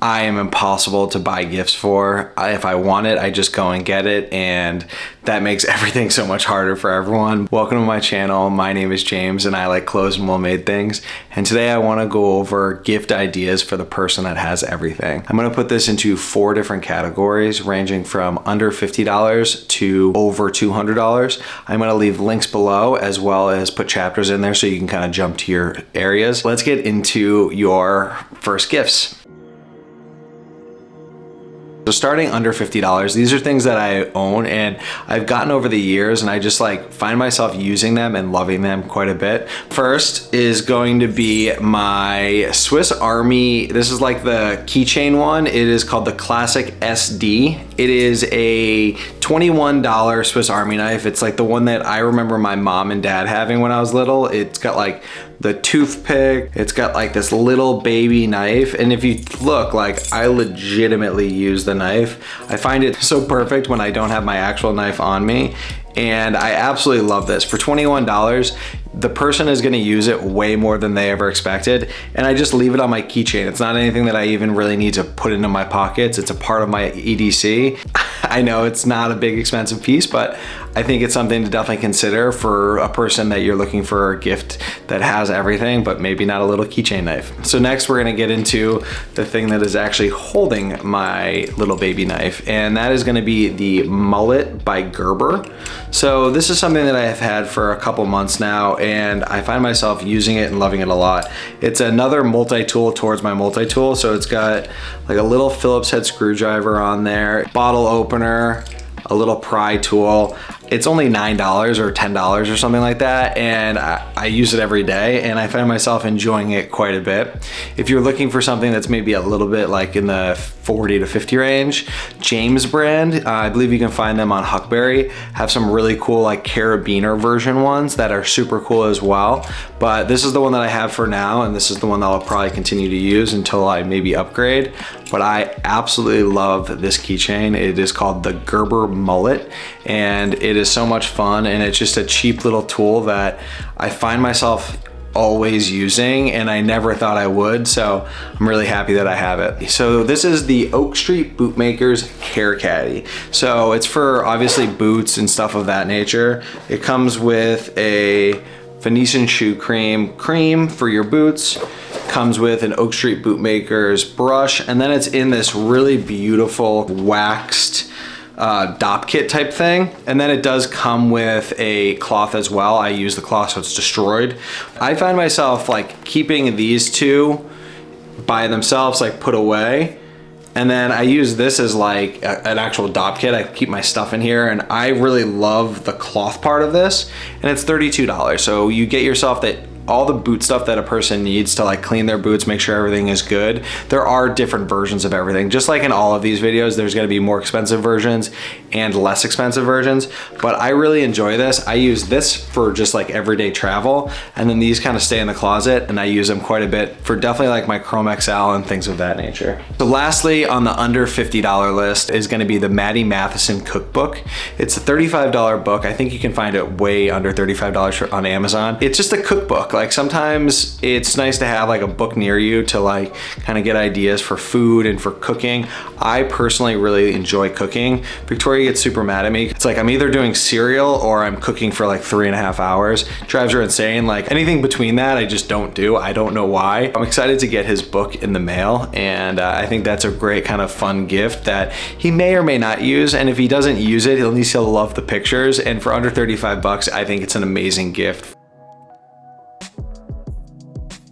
I am impossible to buy gifts for. If I want it, I just go and get it, and that makes everything so much harder for everyone. Welcome to my channel. My name is James and I like clothes and well-made things. And today I want to go over gift ideas for the person that has everything. I'm going to put this into 4 different categories ranging from under $50 to over $200. I'm going to leave links below as well as put chapters in there so you can kind of jump to your areas. Let's get into your first gifts. So starting under $50, these are things that I own and I've gotten over the years, and I just like find myself using them and loving them quite a bit. First is going to be my Swiss Army. This is like the keychain one. It is called the Classic SD. It is a $21 Swiss Army knife. It's like the one that I remember my mom and dad having when I was little. It's got like the toothpick, it's got like this little baby knife, and if you look, like I legitimately use the knife. I find it so perfect when I don't have my actual knife on me, and I absolutely love this. For $21, the person is gonna use it way more than they ever expected, and I just leave it on my keychain. It's not anything that I even really need to put into my pockets. It's a part of my EDC. I know it's not a big expensive piece, but I think it's something to definitely consider for a person that you're looking for a gift that has everything, but maybe not a little keychain knife. So next we're gonna get into the thing that is actually holding my little baby knife, and that is gonna be the Mullet by Gerber. So this is something that I have had for a couple months now, and I find myself using it and loving it a lot. It's another multi-tool towards my multi-tool. So it's got like a little Phillips head screwdriver on there, bottle opener, a little pry tool. It's only $9 or $10 or something like that, and I use it every day and I find myself enjoying it quite a bit. If you're looking for something that's maybe a little bit like in the 40 to 50 range, James brand, I believe you can find them on Huckberry, have some really cool like carabiner version ones that are super cool as well. But this is the one that I have for now, and this is the one that I'll probably continue to use until I maybe upgrade. But I absolutely love this keychain. It is called the Gerber Mullet, and it is so much fun, and it's just a cheap little tool that I find myself always using, and I never thought I would, so I'm really happy that I have it. So this is the Oak Street Bootmakers Care Caddy. So it's for obviously boots and stuff of that nature. It comes with a Venetian shoe cream for your boots, comes with an Oak Street Bootmakers brush, and then it's in this really beautiful waxed dop kit type thing, and then it does come with a cloth as well. I use the cloth so it's destroyed. I find myself like keeping these two by themselves, like put away, and then I use this as like an actual dop kit. I keep my stuff in here, and I really love the cloth part of this, and it's $32. So you get yourself all the boot stuff that a person needs to like clean their boots, make sure everything is good. There are different versions of everything. Just like in all of these videos, there's gonna be more expensive versions and less expensive versions, but I really enjoy this. I use this for just like everyday travel, and then these kind of stay in the closet, and I use them quite a bit for definitely like my Chrome XL and things of that nature. So lastly, on the under $50 list is gonna be the Matty Matheson cookbook. It's a $35 book. I think you can find it way under $35 on Amazon. It's just a cookbook. Like sometimes it's nice to have like a book near you to like kind of get ideas for food and for cooking. I personally really enjoy cooking. Victoria gets super mad at me. It's like I'm either doing cereal or I'm cooking for like 3.5 hours. Drives her insane. Like anything between that, I just don't do. I don't know why. I'm excited to get his book in the mail, and I think that's a great kind of fun gift that he may or may not use. And if he doesn't use it, at least he'll love the pictures. And for under 35 bucks, I think it's an amazing gift.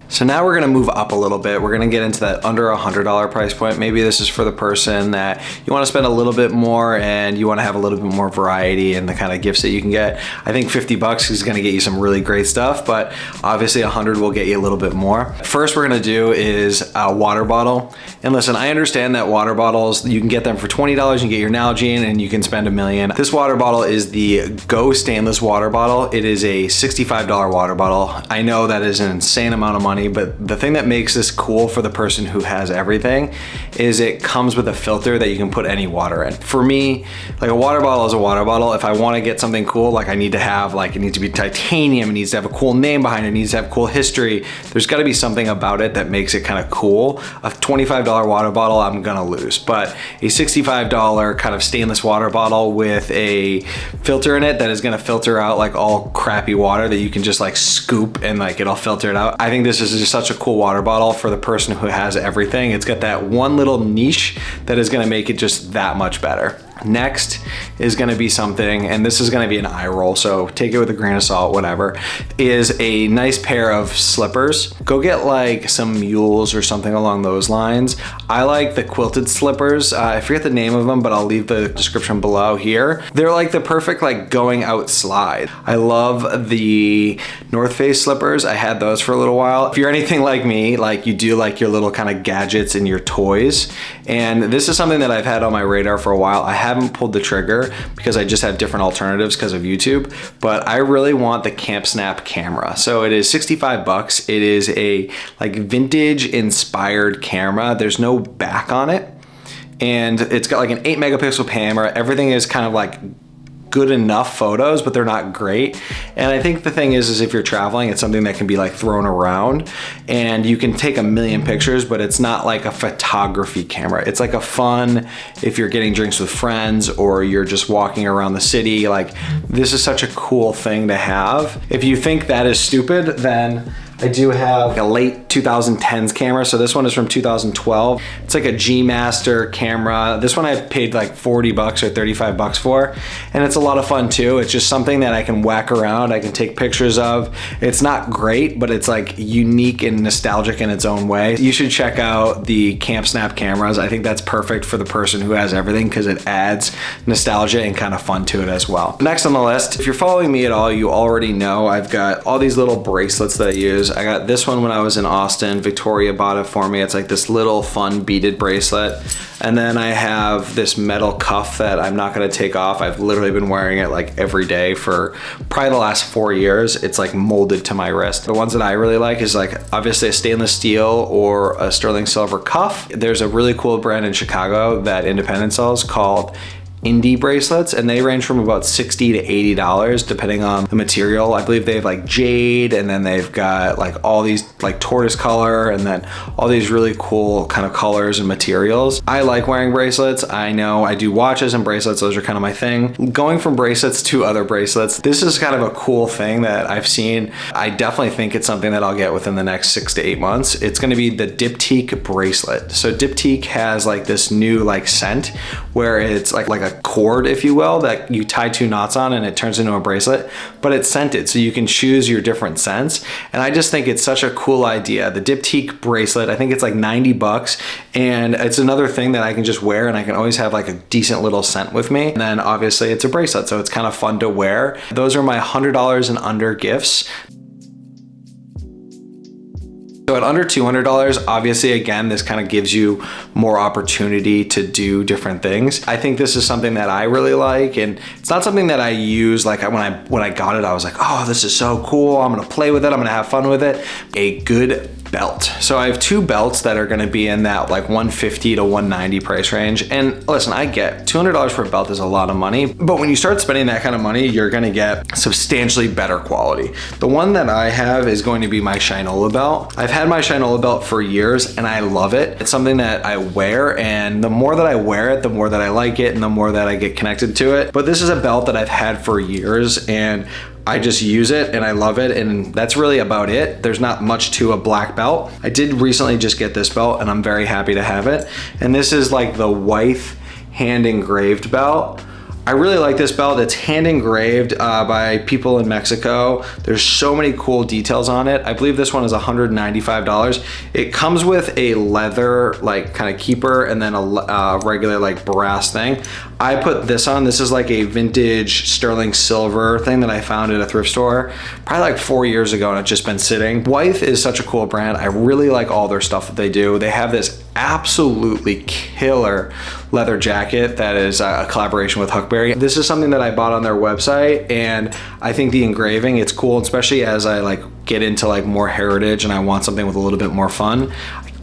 So now we're gonna move up a little bit. We're gonna get into that under $100 price point. Maybe this is for the person that you wanna spend a little bit more and you wanna have a little bit more variety in the kind of gifts that you can get. I think 50 bucks is gonna get you some really great stuff, but obviously 100 will get you a little bit more. First we're gonna do is a water bottle. And listen, I understand that water bottles, you can get them for $20, you get your Nalgene, and you can spend $1 million. This water bottle is the Go stainless water bottle. It is a $65 water bottle. I know that is an insane amount of money. money, but the thing that makes this cool for the person who has everything is it comes with a filter that you can put any water in. For me, like a water bottle is a water bottle. If I want to get something cool, like I need to have, like it needs to be titanium, it needs to have a cool name behind it, it needs to have cool history. There's got to be something about it that makes it kind of cool. A $25 water bottle, I'm gonna lose, but a $65 kind of stainless water bottle with a filter in it that is gonna filter out like all crappy water that you can just like scoop and like it'll filter it out. I think this is just such a cool water bottle for the person who has everything. It's got that one little niche that is gonna make it just that much better. Next is gonna be something, and this is gonna be an eye roll, so take it with a grain of salt, whatever, is a nice pair of slippers. Go get like some mules or something along those lines. I like the quilted slippers. I forget the name of them, but I'll leave the description below here. They're like the perfect like going out slide. I love the North Face slippers. I had those for a little while. If you're anything like me, like you do like your little kind of gadgets and your toys, and this is something that I've had on my radar for a while. I haven't pulled the trigger because I just have different alternatives because of YouTube, but I really want the Camp Snap camera. So it is 65 bucks. It is a like vintage inspired camera. There's no back on it, and it's got like an 8 megapixel camera. Everything is kind of like good enough photos, but they're not great. And I think the thing is if you're traveling, it's something that can be like thrown around and you can take a million pictures, but it's not like a photography camera. It's like a fun, if you're getting drinks with friends or you're just walking around the city, like this is such a cool thing to have. If you think that is stupid, then I do have a late 2010s camera. So this one is from 2012. It's like a G Master camera. This one I paid like 40 bucks or 35 bucks for. And it's a lot of fun too. It's just something that I can whack around. I can take pictures of. It's not great, but it's like unique and nostalgic in its own way. You should check out the Camp Snap cameras. I think that's perfect for the person who has everything because it adds nostalgia and kind of fun to it as well. Next on the list, if you're following me at all, you already know I've got all these little bracelets that I use. I got this one when I was in Austin. Victoria bought it for me. It's like this little fun beaded bracelet. And then I have this metal cuff that I'm not gonna take off. I've literally been wearing it like every day for probably the last 4 years. It's like molded to my wrist. The ones that I really like is like obviously a stainless steel or a sterling silver cuff. There's a really cool brand in Chicago that Independent sells called Indie bracelets, and they range from about $60 to $80 depending on the material. I believe they have like jade, and then they've got like all these like tortoise color, and then all these really cool kind of colors and materials. I like wearing bracelets. I know I do watches and bracelets. Those are kind of my thing. Going from bracelets to other bracelets, this is kind of a cool thing that I've seen. I definitely think it's something that I'll get within the next 6 to 8 months. It's gonna be the Diptyque bracelet. So Diptyque has like this new like scent where it's like a cord, if you will, that you tie 2 knots on and it turns into a bracelet, but it's scented, so you can choose your different scents. And I just think it's such a cool idea. The Diptyque bracelet, I think it's like 90 bucks, and it's another thing that I can just wear, and I can always have like a decent little scent with me. And then obviously it's a bracelet, so it's kind of fun to wear. Those are my $100 and under gifts. So at under $200, obviously, again, this kind of gives you more opportunity to do different things. I think this is something that I really like, and it's not something that I use like when I got it, I was like, oh, this is so cool. I'm gonna play with it. I'm gonna have fun with it. A good belt. So I have 2 belts that are gonna be in that like $150 to $190 price range. And listen, I get $200 for a belt is a lot of money, but when you start spending that kind of money, you're gonna get substantially better quality. The one that I have is going to be my Shinola belt. I've had my Shinola belt for years and I love it. It's something that I wear, and the more that I wear it, the more that I like it and the more that I get connected to it. But this is a belt that I've had for years, and I just use it and I love it, and that's really about it. There's not much to a black belt. I did recently just get this belt and I'm very happy to have it. And this is like the Wythe hand engraved belt. I really like this belt. It's hand engraved by people in Mexico. There's so many cool details on it. I believe this one is $195. It comes with a leather like kind of keeper and then a regular like brass thing. I put this on. This is like a vintage sterling silver thing that I found at a thrift store probably like 4 years ago, and it's just been sitting. Wythe is such a cool brand. I really like all their stuff that they do. They have this absolutely killer leather jacket that is a collaboration with Huckberry. This is something that I bought on their website, and I think the engraving, it's cool, especially as I like get into like more heritage and I want something with a little bit more fun,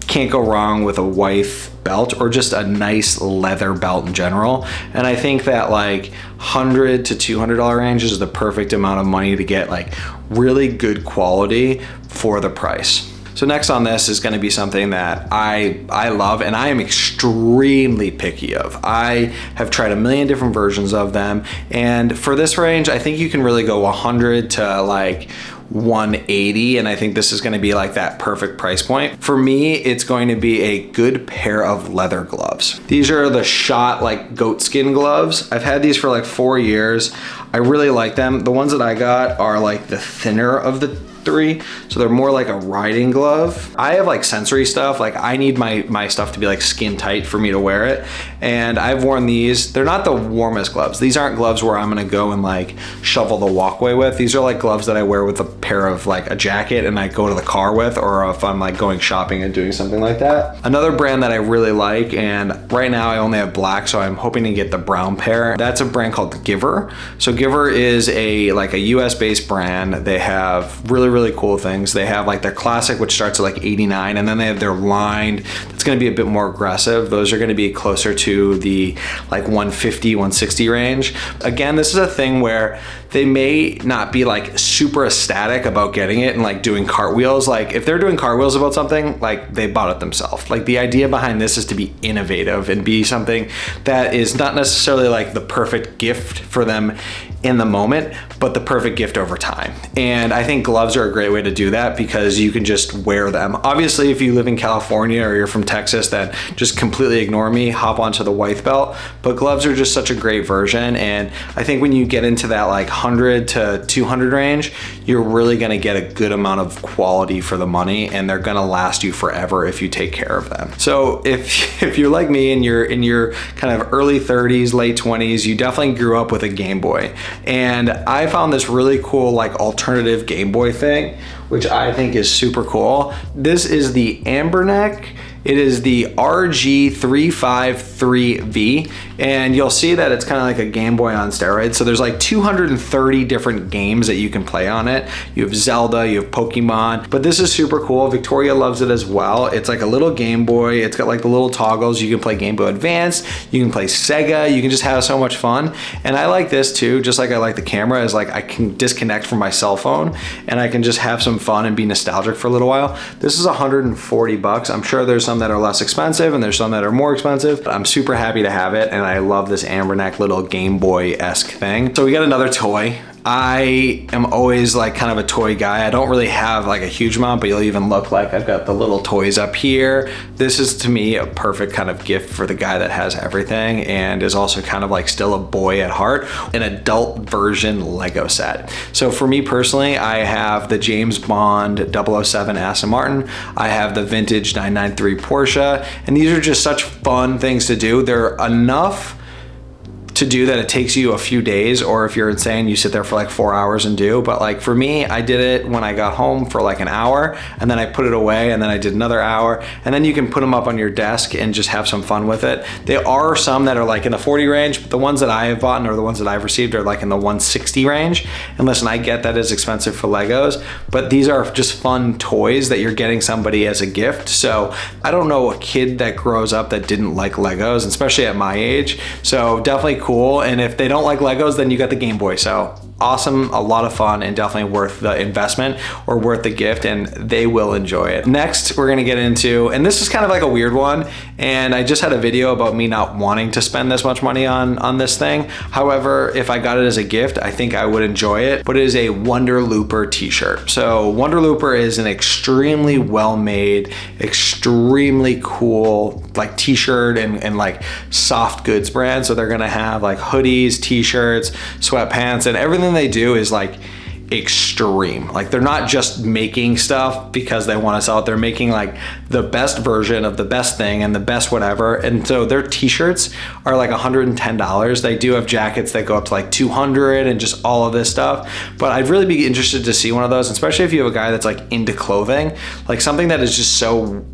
can't go wrong with a Wythe belt or just a nice leather belt in general. And I think that like $100 to $200 range is the perfect amount of money to get like really good quality for the price. So next on this is going to be something that I love and I am extremely picky of. I have tried a million different versions of them, and for this range I think you can really go 100 to like 180, and I think this is going to be like that perfect price point. For me, it's going to be a good pair of leather gloves. These are the Schott like goat skin gloves. I've had these for like 4 years. I really like them. The ones that I got are like the thinner of the three, so they're more like a riding glove. I have like sensory stuff, like I need my stuff to be like skin tight for me to wear it, and I've worn these. They're not the warmest gloves. These aren't gloves where I'm gonna go and like shovel the walkway with. These are like gloves that I wear with a pair of like a jacket and I go to the car with, or if I'm like going shopping and doing something like that. Another brand that I really like, and right now I only have black, so I'm hoping to get the brown pair. That's a brand called Giver. So Giver is a US based brand. They have really cool things. They have like their classic, which starts at like 89, and then they have their lined that's going to be a bit more aggressive. Those are going to be closer to the like 150, 160 range. Again, this is a thing where they may not be like super ecstatic about getting it and like doing cartwheels. Like if they're doing cartwheels about something, like they bought it themselves. Like the idea behind this is to be innovative and be something that is not necessarily like the perfect gift for them in the moment, but the perfect gift over time. And I think gloves are a great way to do that because you can just wear them. Obviously, if you live in California or you're from Texas, then just completely ignore me, hop onto the Wythe belt. But gloves are just such a great version. And I think when you get into that like 100 to 200 range, you're really gonna get a good amount of quality for the money, and they're gonna last you forever if you take care of them. So if you're like me and you're in your kind of early 30s, late 20s, you definitely grew up with a Game Boy. And I found this really cool like alternative Game Boy thing, which I think is super cool. This is the Anbernic. It is the RG353V, and you'll see that it's kind of like a Game Boy on steroids. So there's like 230 different games that you can play on it. You have Zelda, you have Pokemon, but this is super cool. Victoria loves it as well. It's like a little Game Boy. It's got like the little toggles. You can play Game Boy Advance, you can play Sega, you can just have so much fun. And I like this too, just like I like the camera, is like I can disconnect from my cell phone and I can just have some fun and be nostalgic for a little while. This is 140 bucks. I'm sure there's some that are less expensive and there's some that are more expensive, but I'm super happy to have it, and I love this Anbernic little Game Boy-esque thing. So we got another toy. I am always like kind of a toy guy. I don't really have like a huge amount, but you'll even look like I've got the little toys up here. This is to me a perfect kind of gift for the guy that has everything and is also kind of like still a boy at heart, an adult version Lego set. So for me personally, I have the James Bond 007 Aston Martin. I have the vintage 993 Porsche, and these are just such fun things to do. They're enough to do that it takes you a few days, or if you're insane, you sit there for like 4 hours and do. But like for me, I did it when I got home for like an hour, and then I put it away, and then I did another hour, and then you can put them up on your desk and just have some fun with it. There are some that are like in the 40 range, but the ones that I have bought or the ones that I've received are like in the 160 range. And listen, I get that is expensive for Legos, but these are just fun toys that you're getting somebody as a gift. So I don't know a kid that grows up that didn't like Legos, especially at my age. So definitely cool. And if they don't like Legos, then you got the Game Boy. So awesome, a lot of fun, and definitely worth the investment or worth the gift, and they will enjoy it. Next, we're gonna get into, and this is kind of like a weird one, and I just had a video about me not wanting to spend this much money on this thing. However, if I got it as a gift, I think I would enjoy it, but it is a Wonder Looper t-shirt. So Wonder Looper is an extremely well-made, extremely cool like t-shirt and like soft goods brand. So they're gonna have like hoodies, t-shirts, sweatpants, and everything they do is like extreme. Like they're not just making stuff because they want to sell it. They're making like the best version of the best thing and the best whatever. And so their t-shirts are like $110. They do have jackets that go up to like $200 and just all of this stuff. But I'd really be interested to see one of those, especially if you have a guy that's like into clothing, like something that is just so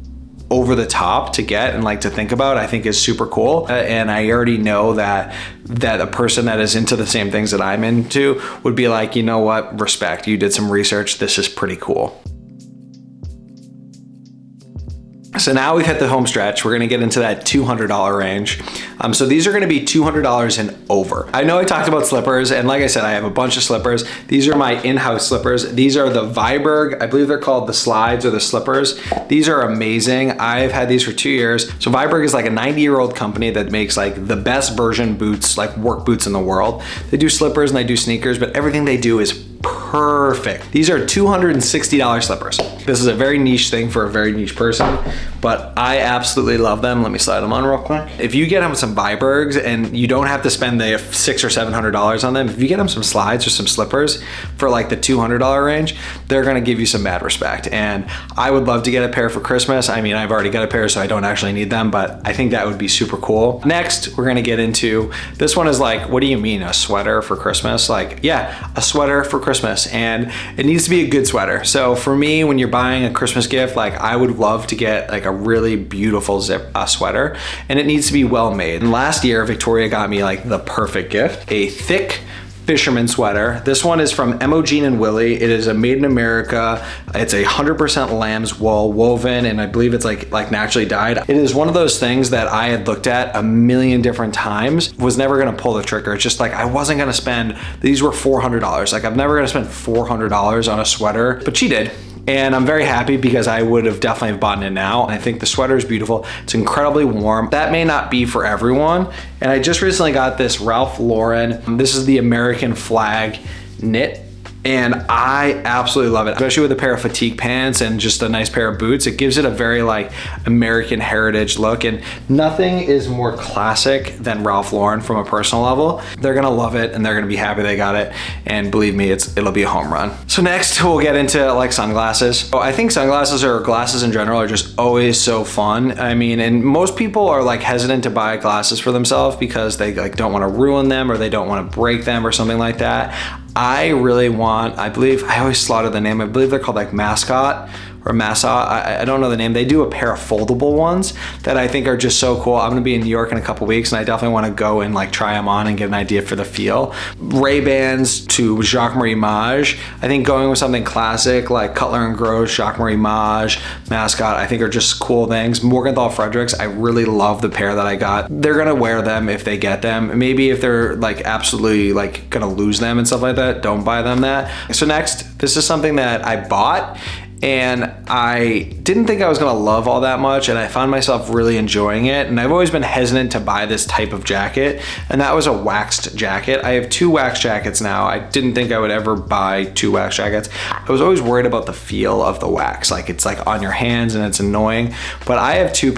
over the top to get and like to think about, I think is super cool. And I already know that a person that is into the same things that I'm into would be like, you know what, respect, you did some research, this is pretty cool. So now we've hit the home stretch. We're gonna get into that $200 range. So these are gonna be $200 and over. I know I talked about slippers, and like I said, I have a bunch of slippers. These are my in-house slippers. These are the Viberg, I believe they're called the slides or the slippers. These are amazing. I've had these for 2 years. So Viberg is like a 90-year-old company that makes like the best version boots, like work boots in the world. They do slippers and they do sneakers, but everything they do is perfect. These are $260 slippers. This is a very niche thing for a very niche person, but I absolutely love them. Let me slide them on real quick. If you get them some Vibergs and you don't have to spend the $600 or $700 on them, if you get them some slides or some slippers for like the $200 range, they're gonna give you some mad respect. And I would love to get a pair for Christmas. I mean, I've already got a pair, so I don't actually need them, but I think that would be super cool. Next, we're gonna get into, this one is like, what do you mean a sweater for Christmas? Like, yeah, a sweater for Christmas, and it needs to be a good sweater. So for me, when you're buying a Christmas gift, like I would love to get like a really beautiful zip sweater, and it needs to be well made. And last year, Victoria got me like the perfect gift, a thick fisherman sweater. This one is from Emogene and Willie. It is a made in America. It's 100% lamb's wool woven, and I believe it's like naturally dyed. It is one of those things that I had looked at a million different times, was never gonna pull the trigger. It's just like, I wasn't gonna spend, these were $400. Like I'm never gonna spend $400 on a sweater, but she did. And I'm very happy because I would have definitely bought it now. And I think the sweater is beautiful. It's incredibly warm. That may not be for everyone. And I just recently got this Ralph Lauren. This is the American flag knit. And I absolutely love it, especially with a pair of fatigue pants and just a nice pair of boots. It gives it a very like American heritage look, and nothing is more classic than Ralph Lauren from a personal level. They're gonna love it and they're gonna be happy they got it. And believe me, it'll be a home run. So next we'll get into like sunglasses. So I think sunglasses or glasses in general are just always so fun. I mean, and most people are like hesitant to buy glasses for themselves because they like don't wanna ruin them or they don't wanna break them or something like that. I really want, I believe, I always slaughter the name, I believe they're called like Mascot or Massa, I don't know the name. They do a pair of foldable ones that I think are just so cool. I'm gonna be in New York in a couple weeks and I definitely wanna go and like try them on and get an idea for the feel. Ray-Bans to Jacques-Marie Mage. I think going with something classic like Cutler & Gross, Jacques-Marie Mage, Mascot, I think are just cool things. Morgenthau Fredericks, I really love the pair that I got. They're gonna wear them if they get them. Maybe if they're like absolutely like gonna lose them and stuff like that, don't buy them that. So next, this is something that I bought and I didn't think I was gonna love all that much, and I found myself really enjoying it. And I've always been hesitant to buy this type of jacket, and that was a waxed jacket. I have 2 wax jackets now. I didn't think I would ever buy 2 wax jackets. I was always worried about the feel of the wax, like it's like on your hands and it's annoying. But I have 2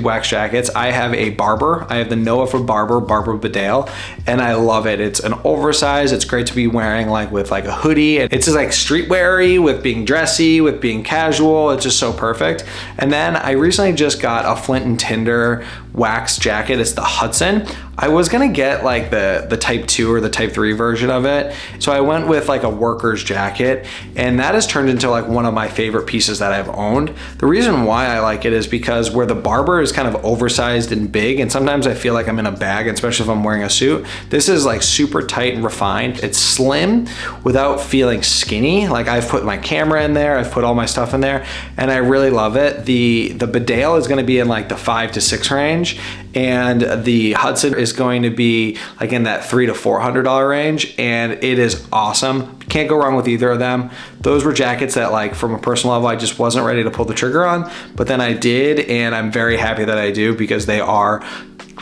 wax jackets. I have a Barbour. I have the Noah from Barbour Bedale, and I love it. It's an oversized. It's great to be wearing like with like a hoodie. It's just like streetwear-y with being dressy, with being casual. It's just so perfect. And then I recently just got a Flint & Tinder wax jacket. It's the Hudson. I was gonna get like the type 2 or the type 3 version of it. So I went with like a worker's jacket, and that has turned into like one of my favorite pieces that I've owned. The reason why I like it is because where the Barbour is kind of oversized and big, and sometimes I feel like I'm in a bag, especially if I'm wearing a suit. This is like super tight and refined. It's slim without feeling skinny. Like I've put my camera in there, I've put all my stuff in there, and I really love it. The Bedale is gonna be in like the $5 to $6 range, and the Hudson is going to be like in that $300 to $400 range, and it is awesome. Can't go wrong with either of them. Those were jackets that like from a personal level I just wasn't ready to pull the trigger on, but then I did, and I'm very happy that I do because they are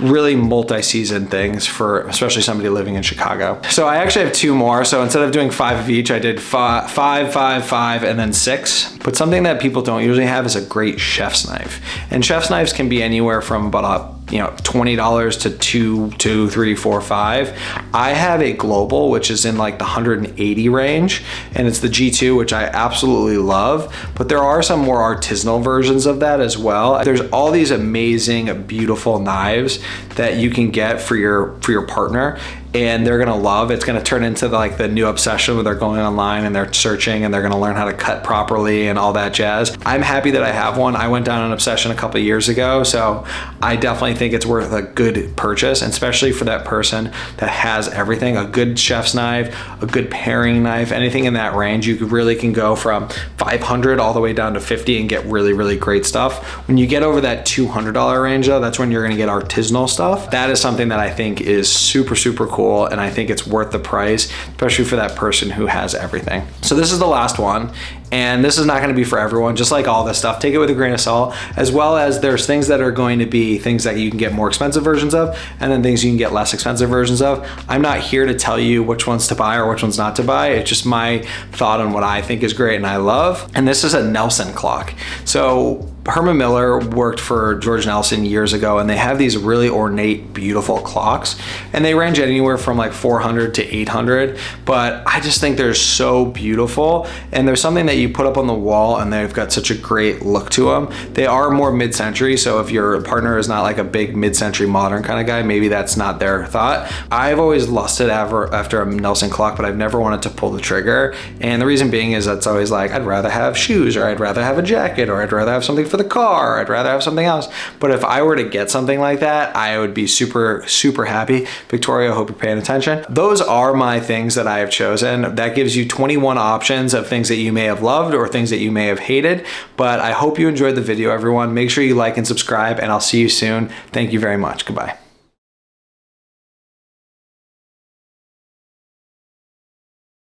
really multi-season things for especially somebody living in Chicago. So I actually have 2 more. So instead of doing 5 of each, I did 5, 5, and then 6. But something that people don't usually have is a great chef's knife. And chef's knives can be anywhere from about you know, $20 to two, three, four, five. I have a Global, which is in like the 180 range, and it's the G2, which I absolutely love, but there are some more artisanal versions of that as well. There's all these amazing, beautiful knives that you can get for your partner, and they're gonna love. It's gonna turn into like the new obsession where they're going online and they're searching and they're gonna learn how to cut properly and all that jazz. I'm happy that I have one. I went down an obsession a couple of years ago, so I definitely think it's worth a good purchase, and especially for that person that has everything, a good chef's knife, a good paring knife, anything in that range. You really can go from 500 all the way down to 50 and get really, really great stuff. When you get over that $200 range though, that's when you're gonna get artisanal stuff. That is something that I think is super, super cool, and I think it's worth the price, especially for that person who has everything. So this is the last one, and this is not gonna be for everyone, just like all this stuff. Take it with a grain of salt, as well as there's things that are going to be things that you can get more expensive versions of, and then things you can get less expensive versions of. I'm not here to tell you which ones to buy or which ones not to buy. It's just my thought on what I think is great and I love. And this is a Nelson clock. So Herman Miller worked for George Nelson years ago, and they have these really ornate, beautiful clocks, and they range anywhere from like 400 to 800, but I just think they're so beautiful, and there's something that you put up on the wall and they've got such a great look to them. They are more mid-century, so if your partner is not like a big mid-century modern kind of guy, maybe that's not their thought. I've always lusted after a Nelson clock, but I've never wanted to pull the trigger, and the reason being is that's always like, I'd rather have shoes, or I'd rather have a jacket, or I'd rather have something for the car, I'd rather have something else. But if I were to get something like that, I would be super, super happy. Victoria, I hope you're paying attention. Those are my things that I have chosen. That gives you 21 options of things that you may have loved or things that you may have hated. But I hope you enjoyed the video, everyone. Make sure you like and subscribe, and I'll see you soon. Thank you very much. Goodbye.